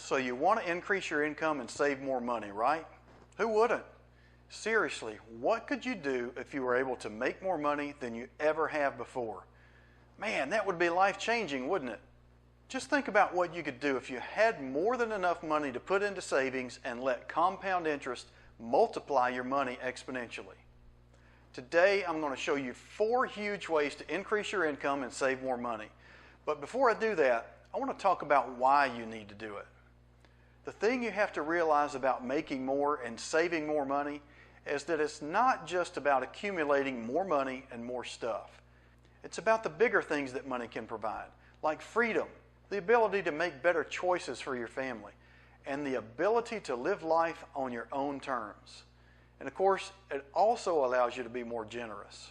So you want to increase your income and save more money, right? Who wouldn't? Seriously, what could you do if you were able to make more money than you ever have before? Man, that would be life-changing, wouldn't it? Just think about what you could do if you had more than enough money to put into savings and let compound interest multiply your money exponentially. Today, I'm going to show you 4 huge ways to increase your income and save more money. But before I do that, I want to talk about why you need to do it. The thing you have to realize about making more and saving more money is that it's not just about accumulating more money and more stuff. It's about the bigger things that money can provide, like freedom, the ability to make better choices for your family, and the ability to live life on your own terms. And of course, it also allows you to be more generous.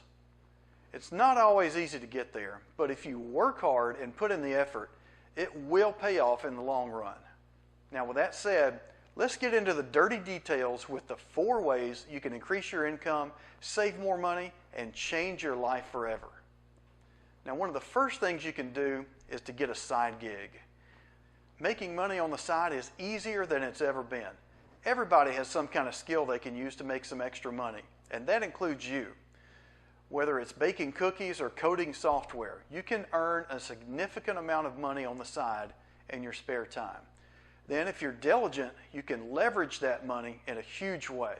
It's not always easy to get there, but if you work hard and put in the effort, it will pay off in the long run. Now, with that said, let's get into the dirty details with the 4 ways you can increase your income, save more money, and change your life forever. Now, one of the first things you can do is to get a side gig. Making money on the side is easier than it's ever been. Everybody has some kind of skill they can use to make some extra money, and that includes you. Whether it's baking cookies or coding software, you can earn a significant amount of money on the side in your spare time. Then, if you're diligent, you can leverage that money in a huge way.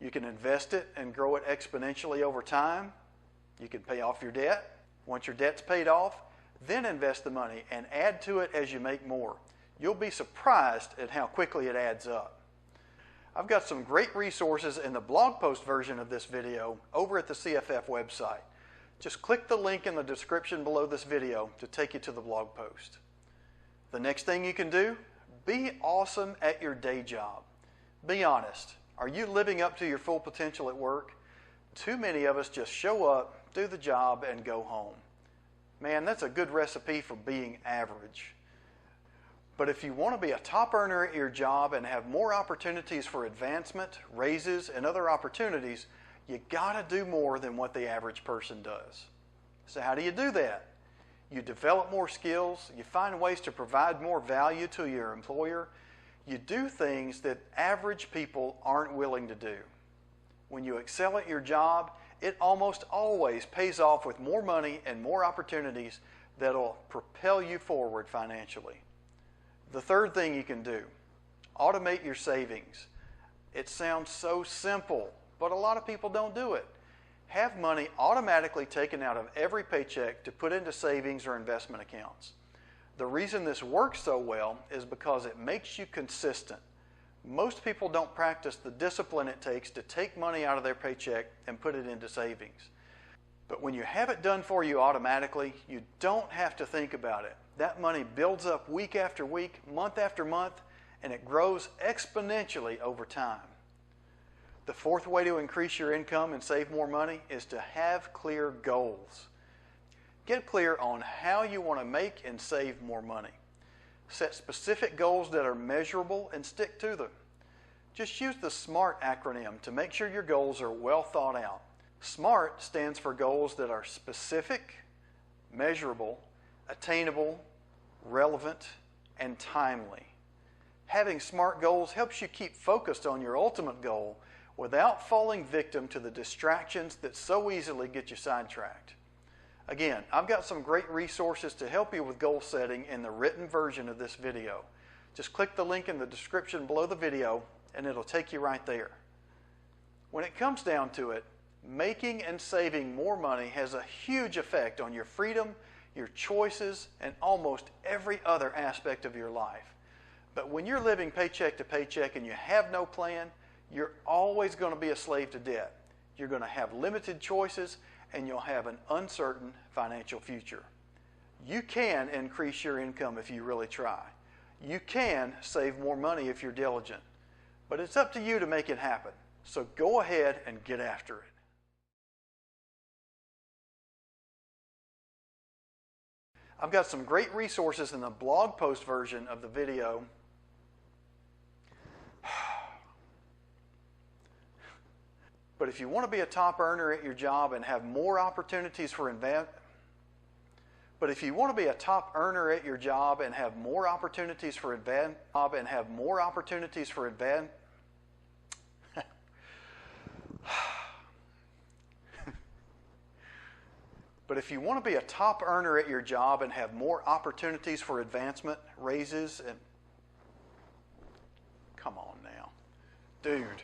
You can invest it and grow it exponentially over time. You can pay off your debt. Once your debt's paid off, then invest the money and add to it as you make more. You'll be surprised at how quickly it adds up. I've got some great resources in the blog post version of this video over at the CFF website. Just click the link in the description below this video to take you to the blog post. The next thing you can do, be awesome at your day job. Be honest. Are you living up to your full potential at work? Too many of us just show up, do the job, and go home. Man, that's a good recipe for being average. But if you want to be a top earner at your job and have more opportunities for advancement, raises, and other opportunities, you got to do more than what the average person does. So how do you do that? You develop more skills, you find ways to provide more value to your employer, you do things that average people aren't willing to do. When you excel at your job, it almost always pays off with more money and more opportunities that'll propel you forward financially. The third thing you can do, automate your savings. It sounds so simple, but a lot of people don't do it. Have money automatically taken out of every paycheck to put into savings or investment accounts. The reason this works so well is because it makes you consistent. Most people don't practice the discipline it takes to take money out of their paycheck and put it into savings. But when you have it done for you automatically, you don't have to think about it. That money builds up week after week, month after month, and it grows exponentially over time. The 4th way to increase your income and save more money is to have clear goals. Get clear on how you want to make and save more money. Set specific goals that are measurable and stick to them. Just use the SMART acronym to make sure your goals are well thought out. SMART stands for goals that are specific, measurable, attainable, relevant, and timely. Having SMART goals helps you keep focused on your ultimate goal without falling victim to the distractions that so easily get you sidetracked. Again, I've got some great resources to help you with goal setting in the written version of this video. Just click the link in the description below the video and it'll take you right there. When it comes down to it, making and saving more money has a huge effect on your freedom, your choices, and almost every other aspect of your life. But when you're living paycheck to paycheck and you have no plan, you're always going to be a slave to debt. You're going to have limited choices and you'll have an uncertain financial future. You can increase your income if you really try. You can save more money if you're diligent. But it's up to you to make it happen. So go ahead and get after it. I've got some great resources in the blog post version of the video. But if you want to be a top earner at your job and have more opportunities for But if you want to be a top earner at your job and have more opportunities for advance, but if you want to be a top earner at your job and have more opportunities for advancement, raises, and come on now, dude.